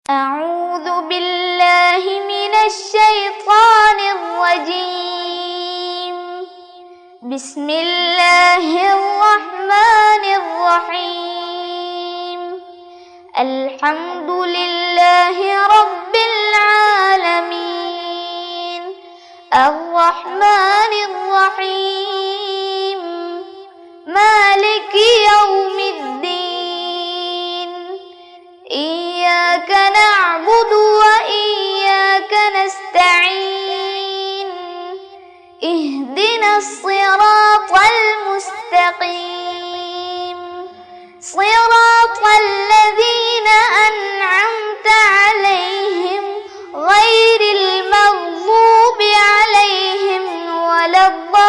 أعوذ بالله من الشيطان الرجيم. بسم الله الرحمن الرحيم. الحمد لله رب العالمين. الرحمن الرحيم. مالك يوم الدين. إياك نعبد وإياك نستعين. اهدنا الصراط المستقيم. صراط الذين أنعمت عليهم غير المغضوب عليهم ولا الضالين.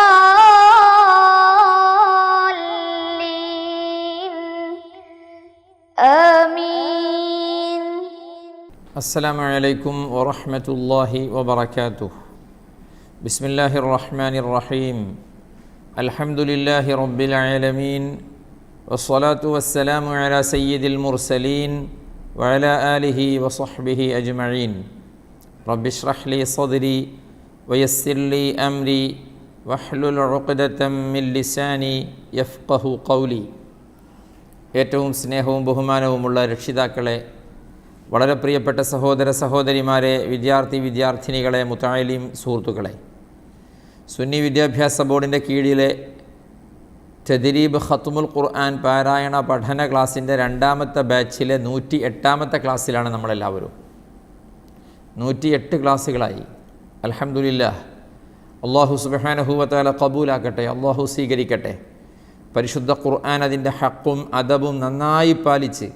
آمين. السلام عليكم ورحمة الله وبركاته. بسم الله الرحمن الرحيم. الحمد لله رب العالمين، والصلاة والسلام على سيد المرسلين وعلى آله وصحبه أجمعين. رب اشرح لي صدري ويسر لي أمري واحلل عقدة من لساني يفقه قولي. ഏറ്റവും സ്നേഹവും ബഹുമാനവുമുള്ള രക്ഷിതാക്കളെ, വളരെ പ്രിയപ്പെട്ട സഹോദര സഹോദരിമാരെ, വിദ്യാർത്ഥിനികളെ, മുതഅല്ലിം സുഹൃത്തുക്കളെ, സുന്നി വിദ്യാഭ്യാസ ബോർഡിൻ്റെ കീഴിലെ തദ്രീബ് ഖത്മുൽ ഖുർആൻ പാരായണ പഠന ക്ലാസ്സിൻ്റെ രണ്ടാമത്തെ ബാച്ചിലെ 108ാമത്തെ ക്ലാസ്സിലാണ് നമ്മളെല്ലാവരും. 108 ക്ലാസ്സുകളായി. അൽഹംദുലില്ലാഹ്. അല്ലാഹു സുബ്ഹാനഹു വ തആല ഖബൂലാക്കട്ടെ, അല്ലാഹു സ്വീകരിക്കട്ടെ. പരിശുദ്ധ ഖുർആൻ അതിൻ്റെ ഹക്കും അദബും നന്നായി പാലിച്ച്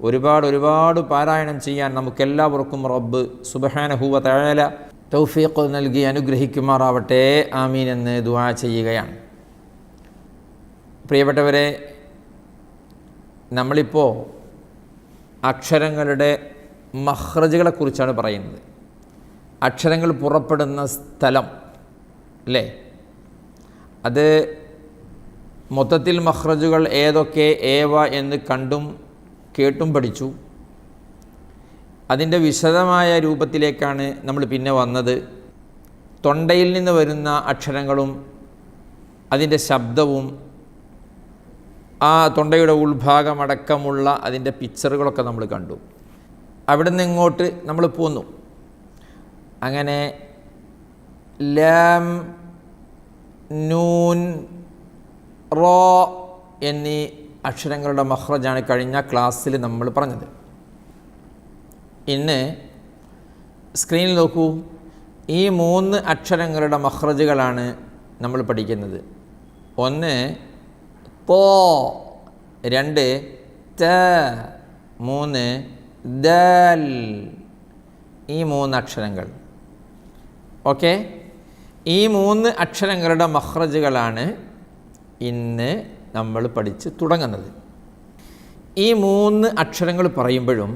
ഒരുപാട് പാരായണം ചെയ്യാൻ നമുക്കെല്ലാവർക്കും റബ്ബ് സുബ്ഹാനഹു വ തആല തൗഫീഖ് നൽകി അനുഗ്രഹിക്കുമാറാവട്ടെ. ആമീൻ എന്ന് ദുആ ചെയ്യുകയാണ്. പ്രിയപ്പെട്ടവരെ, നമ്മളിപ്പോൾ അക്ഷരങ്ങളുടെ മഖ്റജുകളെക്കുറിച്ചാണ് പറയുന്നത്. അക്ഷരങ്ങൾ പുറപ്പെടുന്ന സ്ഥലം അല്ലേ, അത് മൊത്തത്തിൽ മഖ്റജുകൾ ഏതൊക്കെ ഏവ എന്ന് കണ്ടും കേട്ടും പഠിച്ചു. അതിൻ്റെ വിശദമായ രൂപത്തിലേക്കാണ് നമ്മൾ പിന്നെ വന്നത്. തൊണ്ടയിൽ നിന്ന് വരുന്ന അക്ഷരങ്ങളും അതിൻ്റെ ശബ്ദവും ആ തൊണ്ടയുടെ ഉൾഭാഗമടക്കമുള്ള അതിൻ്റെ പിക്ചറുകളൊക്കെ നമ്മൾ കണ്ടു. അവിടെ നിന്ന് ഇങ്ങോട്ട് നമ്മൾ പോന്നു. അങ്ങനെ ലാം, നൂൻ, റോ എന്നീ അക്ഷരങ്ങളുടെ മഖ്റജാണ് കഴിഞ്ഞ ക്ലാസ്സിൽ നമ്മൾ പറഞ്ഞത്. ഇന്ന് സ്ക്രീനിൽ നോക്കൂ. ഈ 3 അക്ഷരങ്ങളുടെ മഖ്റജുകളാണ് നമ്മൾ പഠിക്കുന്നത്. 1 തോ, 2 ത, 3 ദാൽ. ഈ 3 അക്ഷരങ്ങൾ. ഓക്കെ, ഈ 3 അക്ഷരങ്ങളുടെ മഖ്റജുകളാണ് ഇന്ന് നമ്മൾ പഠിച്ച് തുടങ്ങുന്നത്. ഈ 3 അക്ഷരങ്ങൾ പറയുമ്പോഴും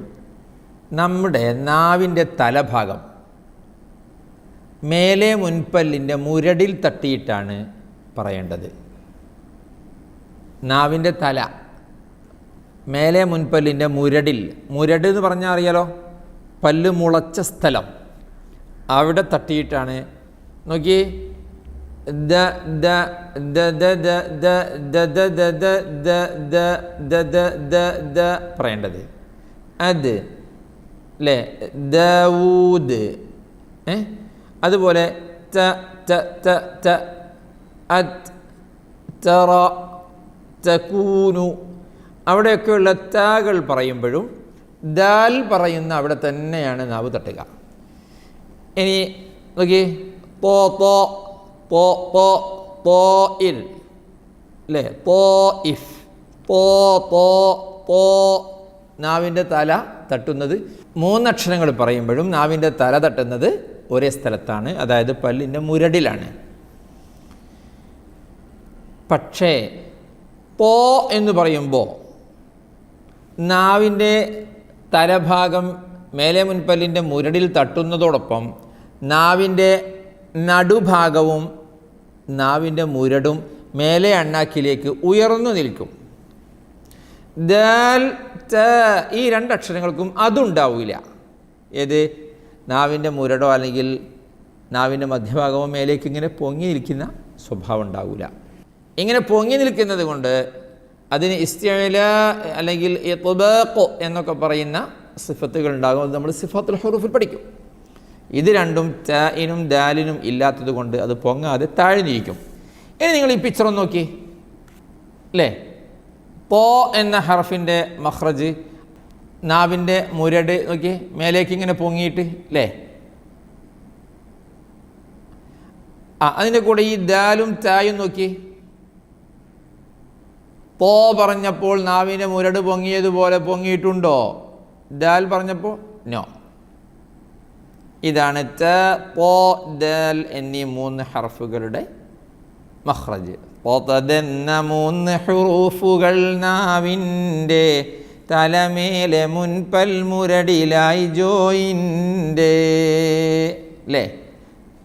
നമ്മുടെ നാവിൻ്റെ തലഭാഗം മേലെ മുൻപല്ലിൻ്റെ മുരടിൽ തട്ടിയിട്ടാണ് പറയേണ്ടത്. നാവിൻ്റെ തല മേലെ മുൻപല്ലിൻ്റെ മുരടിൽ, മുരട് എന്ന് പറഞ്ഞാൽ അറിയാലോ, പല്ല് മുളച്ച സ്ഥലം, അവിടെ തട്ടിയിട്ടാണ്. നോക്കിയേ, the the the the the the the the the the the the the the the പറയേണ്ടത്. അത് അല്ലേ, ദാവൂദ്. അതുപോലെ ത ത ത ത അത് തറ തകൂനു. അവിടെയൊക്കെയുള്ള താകൾ പറയുമ്പോഴും ദാൽ പറയുന്ന അവിടെ തന്നെയാണ് നാവ് തട്ടുക. ഇനി നോക്കി, തോ തോ തോ തോ തോ ഇൽ അല്ലേ, തോ ഇഫ്, തോ തോ തോ. നാവിൻ്റെ തല തട്ടുന്നത് 3 അക്ഷരങ്ങൾ പറയുമ്പോഴും നാവിൻ്റെ തല തട്ടുന്നത് ഒരേ സ്ഥലത്താണ്, അതായത് പല്ലിൻ്റെ മുരടിലാണ്. പക്ഷേ പോ എന്ന് പറയുമ്പോൾ നാവിൻ്റെ തലഭാഗം മേലെ മുൻപല്ലിൻ്റെ മുരടിൽ തട്ടുന്നതോടൊപ്പം നാവിൻ്റെ നടുഭാഗവും നാവിൻ്റെ മുരടും മേലെ അണ്ണാക്കിലേക്ക് ഉയർന്നു നിൽക്കും. ദാൽ ത ഈ രണ്ടക്ഷരങ്ങൾക്കും അതുണ്ടാവില്ല. ഏത് നാവിൻ്റെ മുരടോ അല്ലെങ്കിൽ നാവിൻ്റെ മധ്യഭാഗമോ മേലേക്ക് ഇങ്ങനെ പൊങ്ങി നിൽക്കുന്ന സ്വഭാവം ഉണ്ടാവില്ല. ഇങ്ങനെ പൊങ്ങി നിൽക്കുന്നത് കൊണ്ട് അതിന് ഇസ്തിഅല അല്ലെങ്കിൽ ഇത്ബാഖ് എന്നൊക്കെ പറയുന്ന സിഫത്തുകൾ ഉണ്ടാകും. അത് നമ്മൾ സിഫത്തുൽ ഹുറൂഫിൽ പഠിക്കും. ഇത് രണ്ടും താഇനും ദാലിനും ഇല്ലാത്തത് കൊണ്ട് അത് പൊങ്ങാതെ താഴ്ന്നിരിക്കും. ഇനി നിങ്ങൾ ഈ പിക്ചർ ഒന്ന് നോക്കി അല്ലേ. പോ എന്ന ഹർഫിൻ്റെ മഖ്റജ് നാവിൻ്റെ മുരട് നോക്കി മേലേക്ക് ഇങ്ങനെ പൊങ്ങിയിട്ട് അല്ലേ. അതിൻ്റെ കൂടെ ഈ ദാലും തായും നോക്കി. പോ പറഞ്ഞപ്പോൾ നാവിൻ്റെ മുരട് പൊങ്ങിയതുപോലെ പൊങ്ങിയിട്ടുണ്ടോ? ദാൽ പറഞ്ഞപ്പോൾ നോ. ഇതാണ് ത, പോ, ദാൽ എന്നീ 3 ഹർഫുകളുടെ മഖ്റജ്. പൊതതെന്ന 3 ഹുറൂഫുകൾ നാവിൻ്റെ തലമേലെ മുൻപൽ മുരടിലായി ജോയിൻ്റെ അല്ലേ.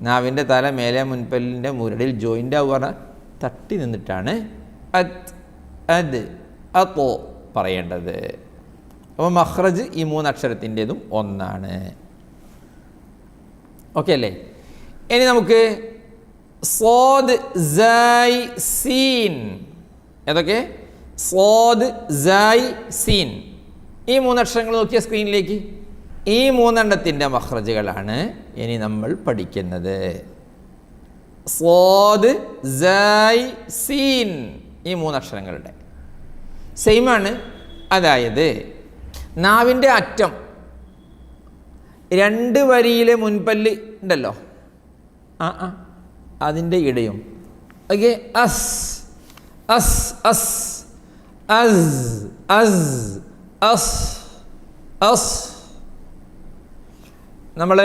നാവിൻ്റെ തല മേലെ മുൻപല്ലിൻ്റെ മുരടിൽ ജോയിൻ്റ് ആവുക തട്ടി നിന്നിട്ടാണ് അത് അത് അതോ പറയേണ്ടത്. അപ്പോൾ മഖ്റജ് ഈ 3 അക്ഷരത്തിൻ്റെതും ഒന്നാണ്. ഓക്കെ അല്ലേ. ഇനി നമുക്ക് സ്വാദ് സായ് സീൻ, ഏതൊക്കെ? സ്വാദ് സായ് സീൻ, ഈ 3 അക്ഷരങ്ങൾ നോക്കിയ സ്ക്രീനിലേക്ക്. ഈ 3 എണ്ണത്തിൻ്റെ മഖ്റജുകളാണ് ഇനി നമ്മൾ പഠിക്കുന്നത്. സ്വാദ് സായ് സീൻ, ഈ 3 അക്ഷരങ്ങളുടെ സെയിമാണ്. അതായത് നാവിൻ്റെ അറ്റം 2 വരിയിലെ മുൻപല്ല് ഉണ്ടല്ലോ, അതിൻ്റെ ഇടയും ഓക്കെ. അസ് അസ് അസ് അസ് അസ് അസ് അസ്. നമ്മൾ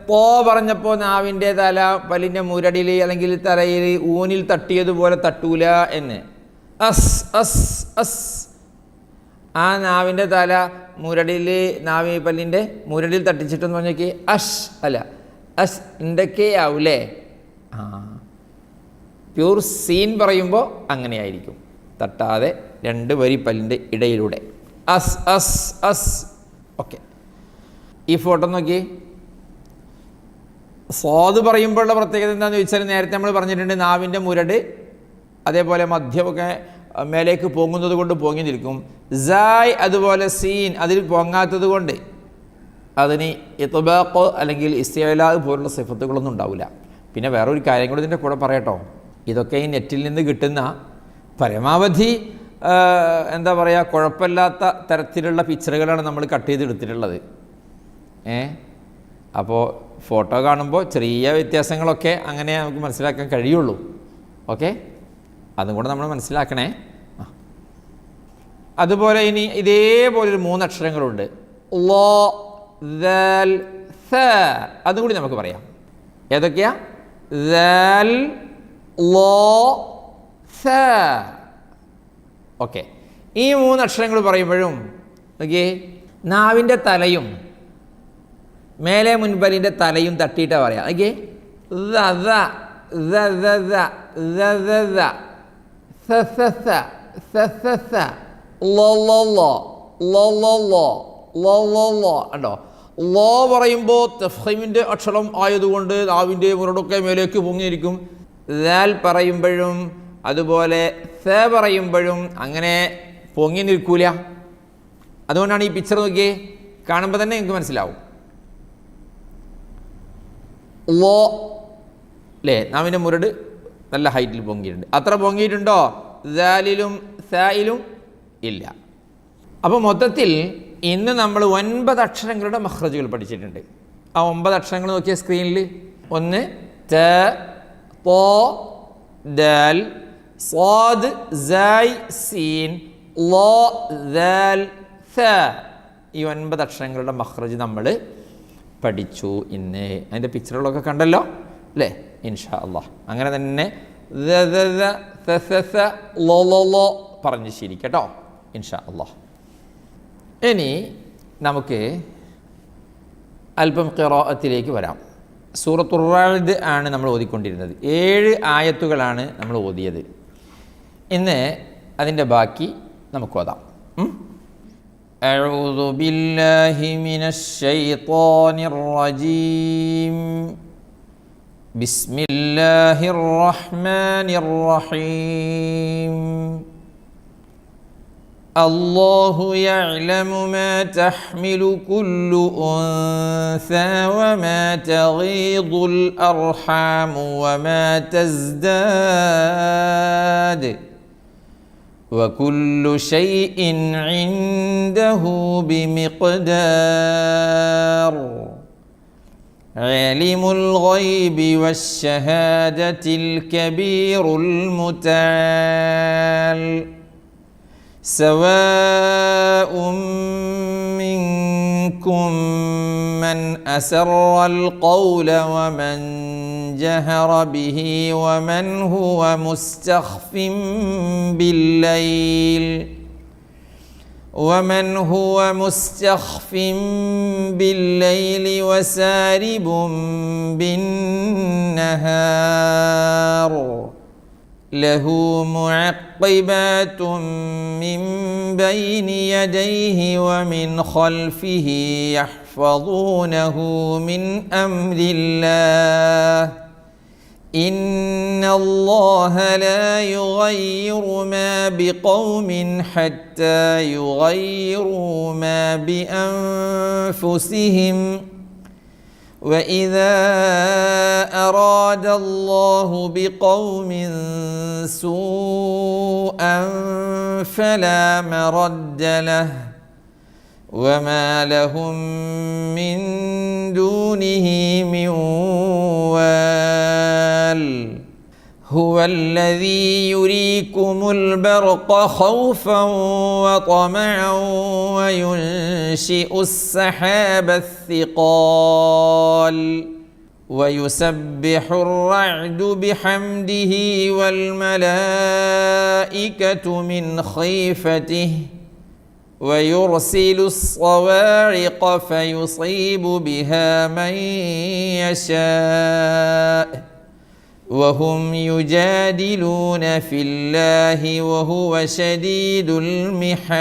പോ പറഞ്ഞപ്പോൾ നാവിൻ്റെ തല പല്ലിൻ്റെ മുരടിൽ അല്ലെങ്കിൽ തലയിൽ ഊനിൽ തട്ടിയതുപോലെ തട്ടൂല എന്ന്. അസ് അസ് അസ്. ആ നാവിൻ്റെ തല മുരടിൽ നാവി പല്ലിൻ്റെ മുരടിൽ തട്ടിച്ചിട്ടെന്ന് പറഞ്ഞേക്ക് അഷ് അല്ല അഷ് എന്തൊക്കെയാവൂലേ. പ്യൂർ സീൻ പറയുമ്പോൾ അങ്ങനെയായിരിക്കും, തട്ടാതെ 2 വരി പല്ലിൻ്റെ ഇടയിലൂടെ അസ് അസ് അസ്. ഓക്കെ. ഈ ഫോട്ടോ നോക്കി. സ്വാദ് പറയുമ്പോഴുള്ള പ്രത്യേകത എന്താണെന്ന് ചോദിച്ചാൽ നേരത്തെ നമ്മൾ പറഞ്ഞിട്ടുണ്ട്, നാവിൻ്റെ മുരട് അതേപോലെ മധ്യമൊക്കെ മേലേക്ക് പൊങ്ങുന്നത് കൊണ്ട് പൊങ്ങി നിൽക്കും. സായ് അതുപോലെ സീൻ അതിൽ പൊങ്ങാത്തത് കൊണ്ട് അതിന് ഇത്ബാഖ് അല്ലെങ്കിൽ ഇസ്തിഅല പോലുള്ള സിഫത്തുകളൊന്നും ഉണ്ടാവില്ല. പിന്നെ വേറൊരു കാര്യം കൂടി ഇതിൻ്റെ കൂടെ പറയട്ടോ. ഇതൊക്കെ ഈ നെറ്റിൽ നിന്ന് കിട്ടുന്ന പരമാവധി എന്താ പറയുക കുഴപ്പമില്ലാത്ത തരത്തിലുള്ള പിക്ചറുകളാണ് നമ്മൾ കട്ട് ചെയ്തെടുത്തിട്ടുള്ളത്. അപ്പോൾ ഫോട്ടോ കാണുമ്പോൾ ചെറിയ വ്യത്യാസങ്ങളൊക്കെ അങ്ങനെ നമുക്ക് മനസ്സിലാക്കാൻ കഴിയുള്ളൂ. ഓക്കെ, അതും കൂടെ നമ്മൾ മനസ്സിലാക്കണേ. അതുപോലെ ഇനി ഇതേപോലെ ഒരു 3 അക്ഷരങ്ങളുണ്ട്. ലോ, ദാൽ, സ. അതും കൂടി നമുക്ക് പറയാം. ഏതൊക്കെയാ? ദാൽ, ലോ, സ. ഓക്കെ. ഈ 3 അക്ഷരങ്ങൾ പറയുമ്പോഴും ഓക്കെ നാവിൻ്റെ തലയും മേലെ മുൻപലിൻ്റെ തലയും തട്ടിയിട്ടാണ് പറയാം. ഓക്കെ. ഉണ്ടോ? ലോ പറയുമ്പോൾ തഫ്ഖീമിൻ്റെ അക്ഷരം ആയതുകൊണ്ട് നാവിൻ്റെ മുരടൊക്കെ മേലേക്ക് പൊങ്ങിയിരിക്കും. ദാൽ പറയുമ്പോഴും അതുപോലെ സ പറയുമ്പോഴും അങ്ങനെ പൊങ്ങി നിൽക്കൂല. അതുകൊണ്ടാണ് ഈ പിക്ചർ നോക്കിയേ, കാണുമ്പോൾ തന്നെ നിങ്ങൾക്ക് മനസ്സിലാവും. ലോ അല്ലേ, നാവിൻ്റെ മുരട് നല്ല ഹൈറ്റിൽ പൊങ്ങിയിട്ടുണ്ട്. അത്ര പൊങ്ങിയിട്ടുണ്ടോ ദാലിലും സായിലും? ഇല്ല. അപ്പോൾ മൊത്തത്തിൽ ഇന്ന് നമ്മൾ 9 അക്ഷരങ്ങളുടെ മഖ്റജുകൾ പഠിച്ചിട്ടുണ്ട്. ആ 9 അക്ഷരങ്ങൾ നോക്കിയ സ്ക്രീനിൽ. 1 ത, പോ, ദാൽ, സ്വാദ്, സായ്, സീൻ, ലോ, ദാൽ, സ. ഈ 9 അക്ഷരങ്ങളുടെ മഖ്റജ് നമ്മൾ പഠിച്ചു ഇന്ന്. അതിൻ്റെ പിക്ചറുകളൊക്കെ കണ്ടല്ലോ അല്ലേ? ഇൻഷാ അല്ലാഹ് അങ്ങനെ തന്നെ ലോ പറഞ്ഞ് ശരിക്കട്ടോ ഇൻഷാ അല്ലാഹ്. ഇനി നമുക്ക് അല്പം ഖിറാഅത്തിലേക്ക് വരാം. സൂറത്തുർ റഅദ് ആണ് നമ്മൾ ഓതിക്കൊണ്ടിരുന്നത്. 7 ആയത്തുകളാണ് നമ്മൾ ഓതിയത്. ഇന്ന് അതിൻ്റെ ബാക്കി നമുക്ക് ഓതാം. أعوذ بالله من الشيطان الرجيم بسم الله الرحمن الرحيم الله يعلم ما تحمل كل أنثى وما تغيض الأرحام وما تزداد وكل شيء عنده بمقدار عالم الغيب والشهادة الكبير المتعال سواء منكم من أسر القول ومن جهر به ومن هو مستخف بالليل وسارب بالنهار له معقبات من بين يديه ومن خلفه يحفظونه من أمر الله إن الله لا يغير ما بقوم حتى يغيروا ما بأنفسهم وإذا أراد الله بقوم سوءا فلا مرد له وما لهم من دونه من وال هو الذي يريكم البرق خوفا وطمعا وينشئ السحاب الثقال ويسبح الرعد بحمده والملائكة من خيفته ويرسل الصواعق فيصيب بها من يشاء وهم يجادلون في الله وهو شديد المحال.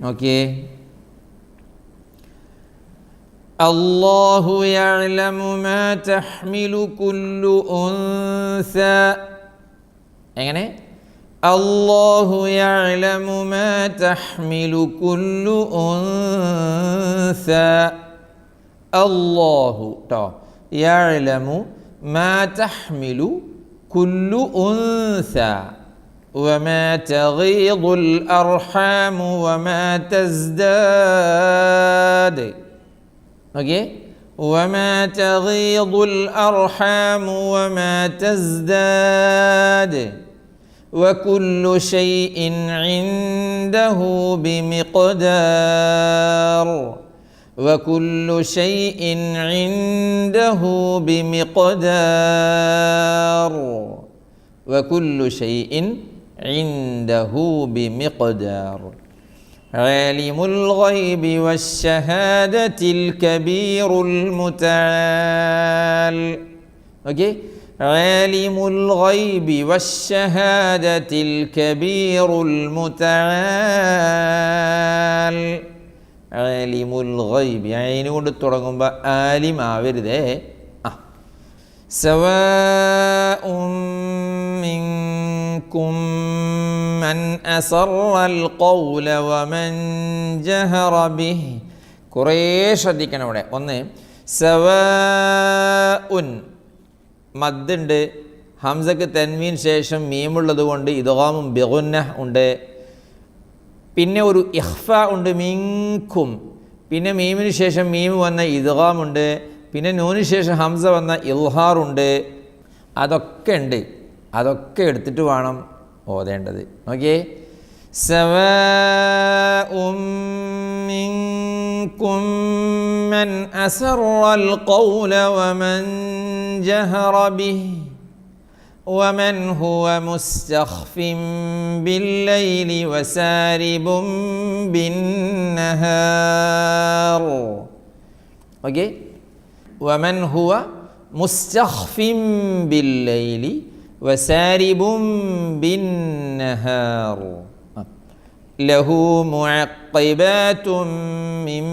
നോക്കിയേ الله يعلم ما تحمل كل أنثى എങ്ങനെ الله يعلم ما تحمل كل أنثى الله يعلم ما تحمل كل أنثى وما تغيض الأرحام وما تزداد وما تغيض الأرحام وما تزداد وكل شيء عنده بمقدار وكل شيء عنده بمقدار وكل شيء عنده بمقدار عالم الغيب والشهادة الكبير المتعال عالم الغيب والشهادة الكبير المتعال عالم الغيب يعني കൊണ്ട് തുടങ്ങുമ്പോൾ ആലിം ആവരുതേ سواء منكم من أسر القول ومن جهر به കുറേ ശ്രദ്ധിക്കണം ഇവിടെ. ഒന്ന് സവാഉൻ മദ്ദുണ്ട്, ഹംസക്ക് തൻവീൻ ശേഷം മീമുള്ളത് കൊണ്ട് ഇദ്ഗാമും ബിഗുന്നഹ് ഉണ്ട്. പിന്നെ ഒരു ഇഖ്ഫ ഉണ്ട് മിൻകും, പിന്നെ മീമിന് ശേഷം മീമ് വന്ന ഇദ്ഗാമുണ്ട്, പിന്നെ നൂന് ശേഷം ഹംസ വന്ന ഇൽഹാറുണ്ട്. അതൊക്കെ ഉണ്ട്, അതൊക്കെ എടുത്തിട്ട് വേണം ഓതേണ്ടത്. ഓക്കേ, സവാഉം മിൻകും മൻ അസറൽ ഖൗല വമൻ ജഹറ ബിഹി വമൻ ഹുവ മുസ്തഖ്ഫിൻ ബില്ലൈലി വസാരിബും ബിന്നഹാർ. ഓക്കേ, വമൻ ഹുവ മുസ്തഖ്ഫിൻ ബില്ലൈലി വസാരിബും ബിന്നഹാർ. ലഹു മുഅഖിബാതും മിൻ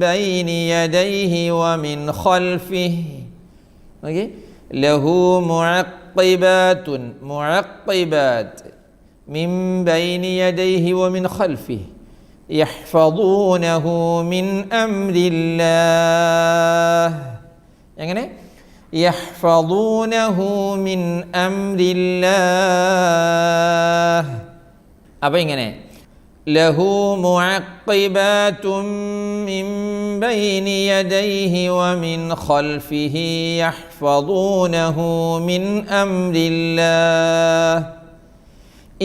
ബൈനി യദൈഹി വമിൻ ഖൽഫിഹി. ഓക്കേ, ലഹു മുഅഖിബാതുൻ, മുഅഖിബാത്ത് മിൻ ബൈനി യദൈഹി വമിൻ ഖൽഫിഹി യഹ്ഫദൂനഹു മിൻ അംരില്ലാഹ്. എങ്ങനെ? യഹ്ഫദൂനഹു മിൻ അംരില്ലാഹ്. അപ്പോൾ ഇങ്ങനെ ലഹു മുഅഖിബാതും മിൻ ബൈനി യദൈഹി വമിൻ ഖൽഫിഹി യഹ്ഫദൂനഹു മിൻ അംരില്ലാഹ്.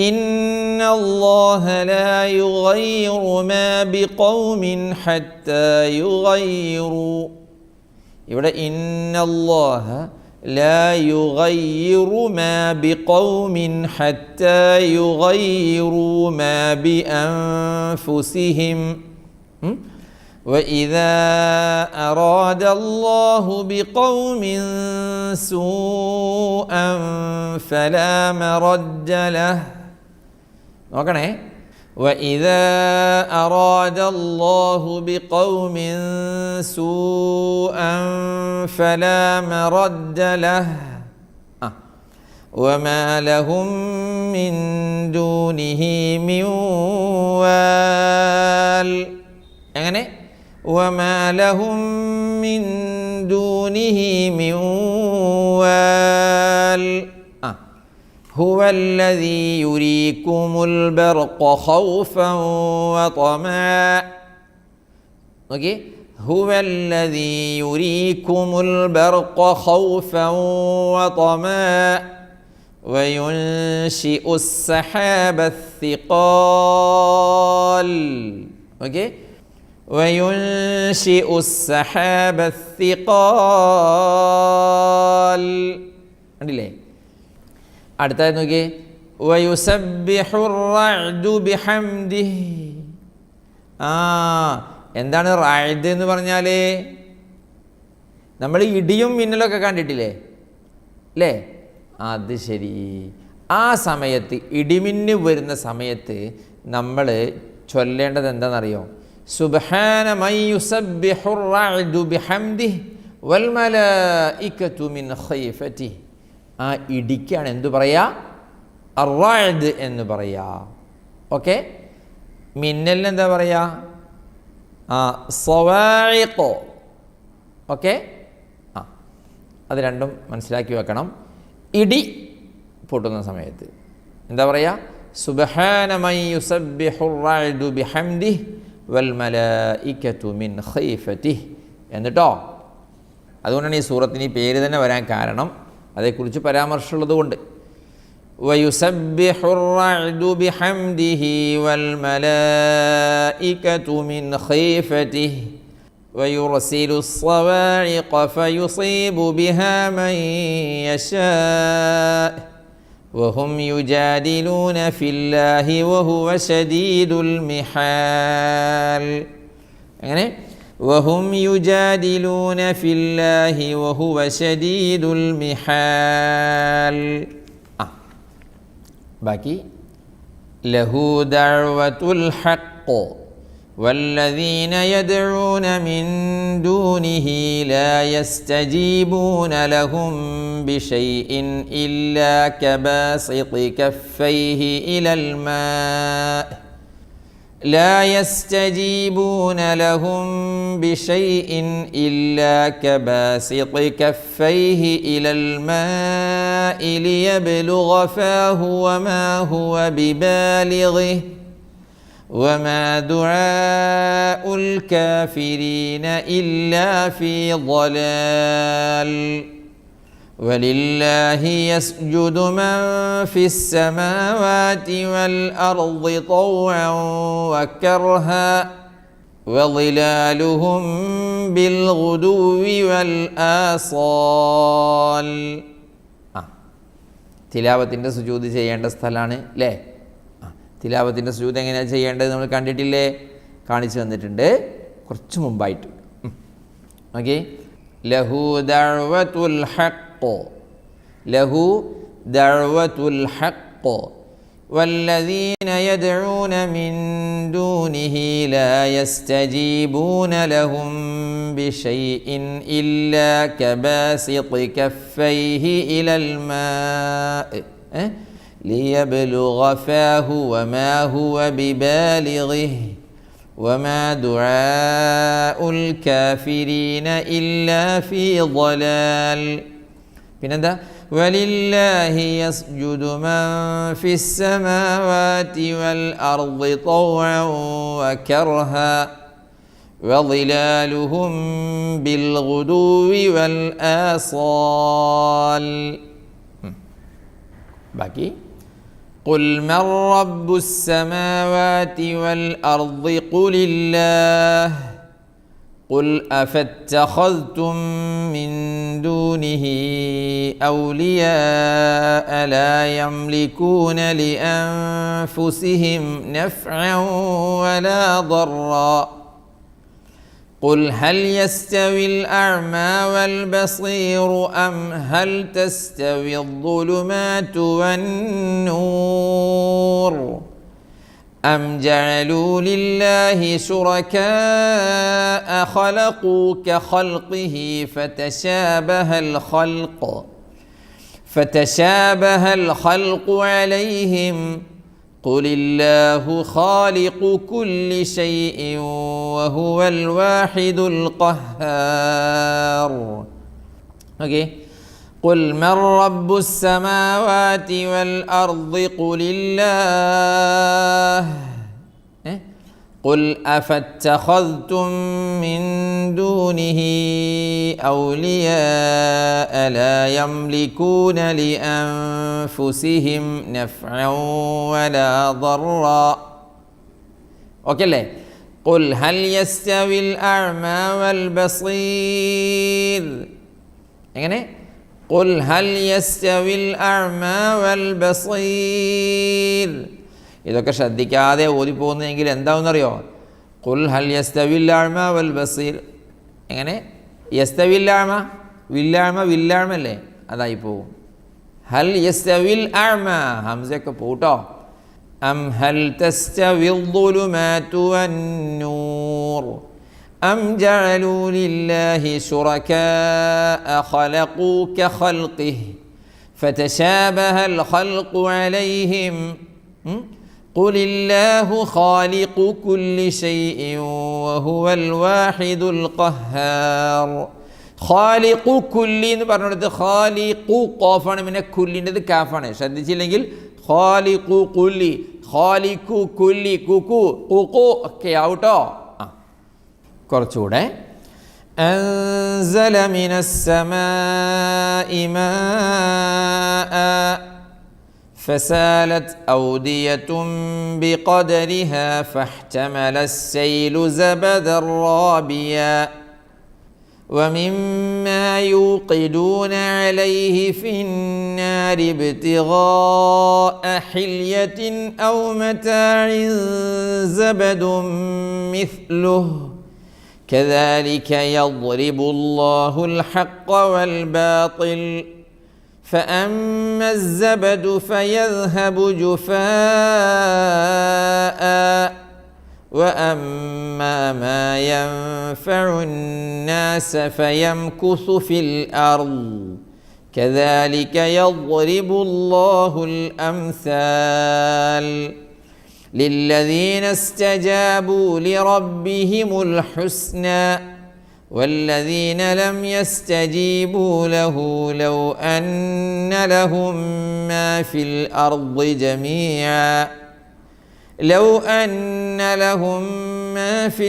ഇന്നല്ലാഹ ലാ യുഗയ്യിറു മാ ബിഖൗമിൻ ഹത്താ യുഗയ്യിറു. ഇവിടെ ഇന്നല്ലാഹ ലാ യുഗയ്യിറു മാ ബിഖൗമിൻ ഹത്താ യുഗയ്യിറു മാ ബിഅൻഫുസിഹിം. وإذا أراد الله بقوم سوءا فلا مرد له. നോക്കണേ, وإذا أراد الله بقوم سوءا فلا مرد له وما لهم من دونه من وال. എങ്ങനെ? وما لهم من دونه من وال. هو الذي يريكم البرق خوفا وطمعا. اوكي، هو الذي يريكم البرق خوفا وطمعا وينشئ السحاب الثقال. اوكي، وينشئ السحاب الثقال. കണ്ടില്ലേ? അടുത്തത് നോക്കിയേ, വയുസബ്ബിഹു റഅദു ബിഹംദിഹി. എന്താണ് റഅദ് എന്ന് പറഞ്ഞാൽ? നമ്മൾ ഇടിയും മിന്നലൊക്കെ കണ്ടിട്ടില്ലേ അല്ലേ? അത് ശരി. ആ സമയത്ത് ഇടിമിന്ന് വരുന്ന സമയത്ത് നമ്മൾ ചൊല്ലേണ്ടത് എന്താണെന്നറിയോ? സുബ്ഹാന മൻ യുസബ്ബിഹു റഅദു ബിഹംദിഹി വൽ മലായികതു മിൻ ഖൈഫതിഹി. ആ ഇടിക്കാണ് എന്തു പറയുക? അർ-റഅദ് എന്ന് പറയുക. ഓക്കെ, മിന്നലിന് എന്താ പറയുക? സവാഇഖ്. ഓക്കെ, അത് രണ്ടും മനസ്സിലാക്കി വെക്കണം. ഇടി പൊട്ടുന്ന സമയത്ത് എന്താ പറയുക? സുബ്ഹാന മൻ യുസബ്ബിഹു റഅദു ബിഹംദിഹി വൽ മലായികതു മിൻ ഖൈഫതിഹി എന്നിട്ടോ. അതുകൊണ്ടാണ് ഈ സൂറത്തിന് ഈ പേര് തന്നെ വരാൻ കാരണം, അതേക്കുറിച്ച് പരാമർശമുള്ളത് കൊണ്ട്. വയുസബ്ബിഹു റഅദു ബിഹംദിഹി വൽ മലായികതു മിൻ ഖൈഫതിഹി വയുർസിലു സ്സവാഇഖ ഫയുസീബു ബിഹാ മൻ യശാഅ വഹും യുജാദിലൂന ഫില്ലാഹി വഹുവ ശദീദുൽ മിഹാൽ. എങ്ങനെ? വഹും യുജാദിലൂന ഫില്ലാഹി വഹുവ ശദീദുൽ മിഹാൽ. ബാക്കി ലഹു ദഅവത്തുൽ ഹഖ് വല്ലദീന യദ്ഊന മിൻ ദൂനിഹി ലാ യസ്തജീബൂന ലഹും ബിശൈഇൻ ഇല്ലാ കബാസിതി കഫൈഹി ഇലൽ മാ. لا يستجيبون لهم بشيء إلا كباسط كفيه إلى الماء ليبلغ فاه وما هو ببالغه وما دعاء الكافرين إلا في ضلال. ولله يسجد من في السماوات والأرض طوعا وكرها وظلالهم بالغدو والآصال. തിലാവത്തിൻ്റെ സുജൂദ് ചെയ്യേണ്ട സ്ഥലമാണ് അല്ലേ? തിലാവത്തിൻ്റെ സുജൂദ് എങ്ങനെയാണ് ചെയ്യേണ്ടത് നമ്മൾ കണ്ടിട്ടില്ലേ? കാണിച്ചു തന്നിട്ടുണ്ട് കുറച്ച് മുമ്പായിട്ട്. ഓക്കെ, ലഹു ദഅവത്തുൽ ഹഖ്. ലഹു ദഅവത്തുൽ ഹഖ് വല്ലദീന യദ്ഊന മിൻ ദൂനിഹി ലാ യസ്തജീബൂന ലഹും ബിശൈഇൻ ഇല്ലാ കബാസിതി കഫൈഹി ഇലൽ മാഇ ലിയബ്ലുഗ ഫാഹു വമാ ഹുവ ബിബാലിഗിഹി വമാ ദുആഉൽ കാഫിരീന ഇല്ലാ ഫീ ളലാൽ. പിന്നെന്താ? വലില്ലാഹി യസ്ജുദു മൻ ഫിസ് സമാവാതി വൽ അർളി തൗഅൻ വകർഹാ വളിലാലുഹും ബിൽ ഗുദുവി വൽ ആസാൽ. ബാക്കി ഖുൽ മൻ റബ്ബുസ് സമാവാതി വൽ അർളി ഖുലില്ലാഹ് ഖുൽ അഫത്തഖദ്തും മിൻ ദൂനിഹി ഔലിയാഅ ലാ യംലികൂന ലിഅൻഫുസിഹിം നഫ്അൻ വലാ ضرا قل هل يستوي الأعمى والبصير أم هل تستوي الظلمات والنور أم جعلوا لله شركاء خلقوا كخلقه فتشابه الخلق عليهم قل الله خالق كل شيء وهو الواحد القهار. Okay. قل من رب السماوات والأرض قل الله قل أفاتخذتم من دونه أولياء لا يملكون لأنفسهم نفعا ولا ضرا. أوكي ليه؟ قل هل يستوي الأعمى والبصير. يعني قل هل يستوي الأعمى والبصير. ഇതൊക്കെ ശ്രദ്ധിക്കാതെ ഓതിപ്പോകുന്നെങ്കിൽ എന്താണെന്നറിയോ? ഖുൽ ഹൽ യസ്തവിൽ അഅ്മ വൽ ബസീർ. എങ്ങനെ? യസ്തവിൽ അഅ്മ, വില്ലാഴ്മല്ലേ, അതായി പോവും. ഹൽ യസ്തവിൽ അഅ്മ, ഹംസയൊക്കെ പോട്ടോ. അം ഹൽ തസ്തവിൽ ദുലുമാതു വന്നൂർ അം ജഅലൂ ലില്ലാഹി ശുറകാഅ ഖലഖൂ കഖൽഖിഹി ഫതശാബഹൽ ഖൽഖു അലൈഹിം قل الله خالق كل شيء وهو الواحد القهار. خالق كل എന്ന് പറഞ്ഞിടത്ത് ഖാലിഖു ഖാഫാണ്, പിന്നെ കുല്ലിൻ്റെത് കാഫാണ്. ശ്രദ്ധിച്ചില്ലെങ്കിൽ ഖാലിഖു കുല്ലി, ഖാലിഖു കുല്ലി, കുക്കു കുക്കു ഒക്കെ ആവട്ടോ. കുറച്ചുകൂടെ അൻസല മിനസ് സമാഇ മാഅ فسالت أودية بقدرها فاحتمل السيل زبدا رابيا ومما يوقدون عليه في النار ابتغاء حلية أو متاع زبد مثله كذلك يضرب الله الحق والباطل فأما الزبد فيذهب جفاء وأما ما ينفع الناس فيمكث في الأرض كذلك يضرب الله الأمثال للذين استجابوا لربهم الحسنى والذين لم يستجيبوا له لو أن لهم ما في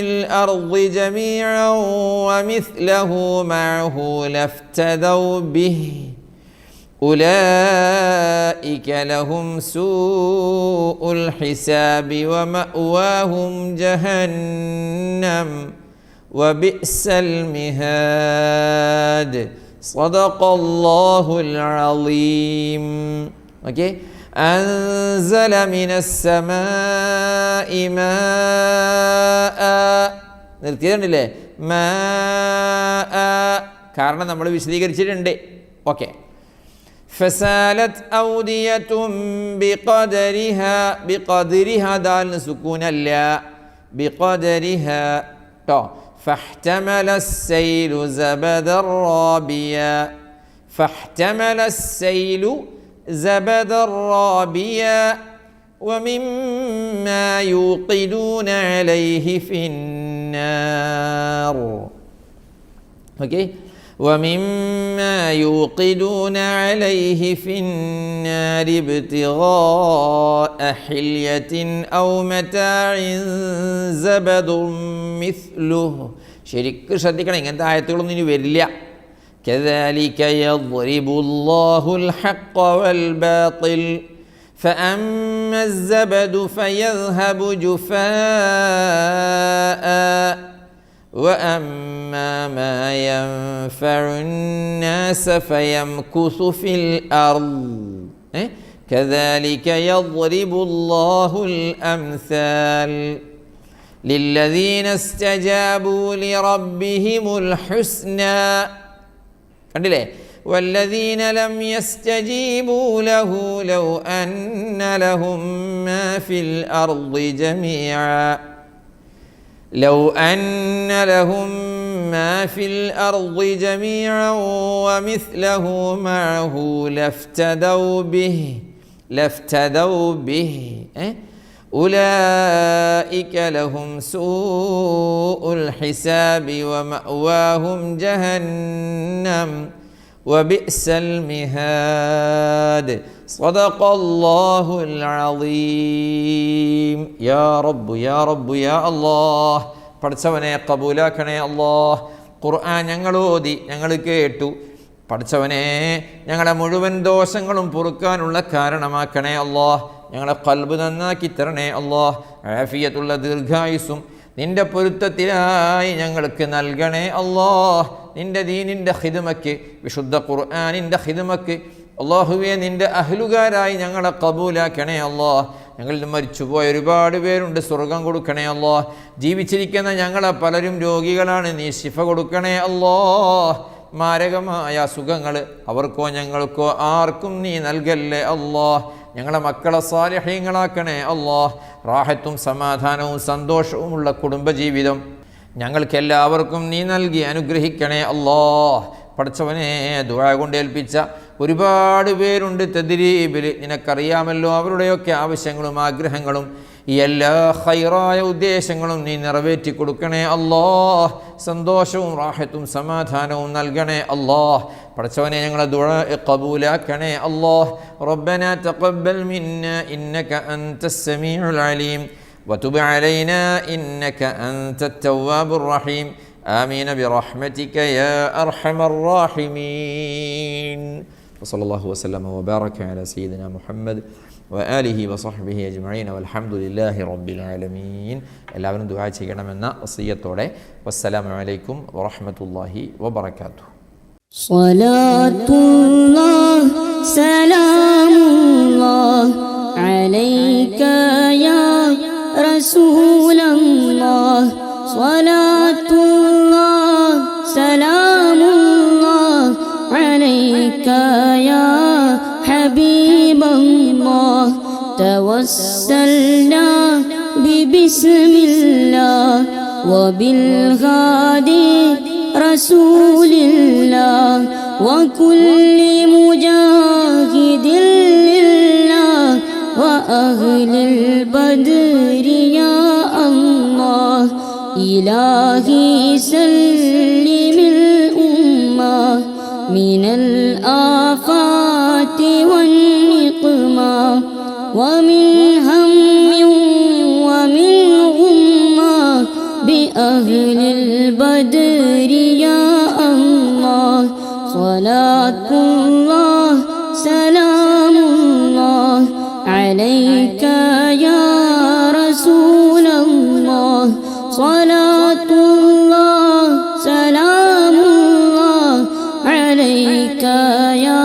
الأرض جميعا ومثله معه لافتدوا به أولئك لهم سوء الحساب ومأواهم جهنم وبئس المهاد صدق الله العظيم. Okay. أنزل من السماء ماء. നിർത്തിയതുണ്ടല്ലേ? മാ, കാരണം നമ്മൾ വിശദീകരിച്ചിട്ടുണ്ട്. ഓക്കെ. فسالت أودية بقدرها دال سكون اللا بقدرها فاحتمل السيل زبدا رابيا فاحتمل السيل زبدا رابيا ومما يوقدون عليه في النار ومما يوقدون عليه في النار ابتغاء حلية أو متاع زبد مثله ശരിക്കും ശ്രദ്ധിക്കണം, ഇങ്ങനത്തെ ആയത്തുകളൊന്നും ഇനി വരില്ല. كذلك يضرب الله الحق والباطل فأما الزبد فيذهب جفاء وأما ما ينفع الناس فيمكث في الأرض كذلك يضرب الله الأمثال للذين استجابوا لربهم الحسنى കണ്ടില്ലേ والذين لم يستجيبوا له لو أن لهم ما في الأرض جميعا لو أن لهم ما في الأرض جميعا ومثله معه لافتدوا به أولئك لهم سوء الحساب ومأواهم جهنم وبئس المهاد صدق الله العظيم يا رب يا رب يا الله പഠിച്ചവനെ കബൂലാക്കണേ അല്ലാഹ്. ഖുർആൻ ഞങ്ങൾ ഓതി, ഞങ്ങൾ കേട്ടു. പഠിച്ചവനെ ഞങ്ങളുടെ മുഴുവൻ ദോഷങ്ങളും പൊറുക്കാനുള്ള കാരണമാക്കണേ അല്ലാഹ്. ഞങ്ങളെ ഖൽബ് നന്നാക്കി തരണേ അല്ലാഹ്. ആഫിയത്തുള്ള ദീർഘായുസ്സും നിന്റെ പൊരുത്തത്തിലായി ഞങ്ങൾക്ക് നൽകണേ അല്ലാഹ്. നിന്റെ ദീനിൻ്റെ ഖിദ്മക്ക്, വിശുദ്ധ ഖുർആനിൻ്റെ ഖിദ്മക്ക് അല്ലാഹുവേ നിന്റെ അഹ്ലുകാരായി ഞങ്ങളെ കബൂലാക്കണേ അല്ലാഹ്. ഞങ്ങളിൽ മരിച്ചുപോയ ഒരുപാട് പേരുണ്ട്, സ്വർഗം കൊടുക്കണേ അല്ലാഹ്. ജീവിച്ചിരിക്കുന്ന ഞങ്ങളെ പലരും രോഗികളാണ്, നീ ശിഫ കൊടുക്കണേ അല്ലാഹ്. മാരകമായ അസുഖങ്ങൾ അവർക്കോ ഞങ്ങൾക്കോ ആർക്കും നീ നൽകല്ലേ അല്ലാഹ്. ഞങ്ങളെ മക്കളെ സാലിഹീങ്ങളാക്കണേ അല്ലാഹ്. റാഹത്തും സമാധാനവും സന്തോഷവുമുള്ള കുടുംബജീവിതം ഞങ്ങൾക്കെല്ലാവർക്കും നീ നൽകി അനുഗ്രഹിക്കണേ അല്ലാഹ്. പഠിച്ചവനെ ദുആ കൊണ്ട് ഏൽപ്പിച്ച ഒരുപാട് പേരുണ്ട് തദ്രീബിൽ, നിനക്കറിയാമല്ലോ അവരുടെയൊക്കെ ആവശ്യങ്ങളും ആഗ്രഹങ്ങളും ഈ എല്ലാ ഖൈറായ ഉദ്ദേശങ്ങളും നീ നിറവേറ്റി കൊടുക്കണേ അല്ലാഹ്. സന്തോഷവും റാഹത്തും സമാധാനവും നൽകണേ അല്ലാഹ്. പഠിച്ചവനെ ഞങ്ങളെ ദുആ ഖബൂലാക്കണേ അല്ലാഹ്. റബ്ബനാ തഖബ്ബൽ മിന്നാ ഇന്നക അൻതസ് സമീഉൽ അലീം വതുബ് അലൈനാ ഇന്നക അൻതത് തവ്വാബുർ റഹീം. آمين برحمتك يا أرحم الراحمين. وصلى الله وسلم وبارك على سيدنا محمد وآله وصحبه أجمعين والحمد لله رب العالمين. എല്ലാവരും ദുആ ചെയ്യണമെന്ന വസിയത്തോടെ വസ്സലാമു അലൈക്കും വറഹ്മത്തുള്ളാഹി വബറകാതുഹു. സ്വലാത്തുല്ലാഹ് സലാമുല്ലാഹ് അലൈക യാ റസൂലല്ലാഹ് സ്വലാത്തുല്ലാഹ് സലാമുല്ലാഹ് അലൈക യാ ഹബീബല്ലാഹ് തവസ്സൽനാ ബിബിസ്മില്ലാഹ് വബിൽഹാദി റസൂലില്ലാഹ് വകുല്ലി മുജാഹിദിൻ ലില്ലാഹ് വഅഹ്ലിൽ ബദ്രി യാ അല്ലാഹ് ഇലാഹി സല്ലിമിൽ ഉമ്മ മിനൽ ആഫാതി വന്നിഖ്മ വമിൻ ഹമ്മിൻ വമിൻ ഗുമ്മ ബിഅഹ്ലിൽ ബദ്രി യാ അല്ലാഹ് സ്വലാത്തുല്ലാഹ് സലാമുല്ലാഹ് അലൈക യാ റസൂലല്ലാഹ് സ്വലാത്തുല്ലാഹ് സലാമുല്ലാഹ് അലൈക യാ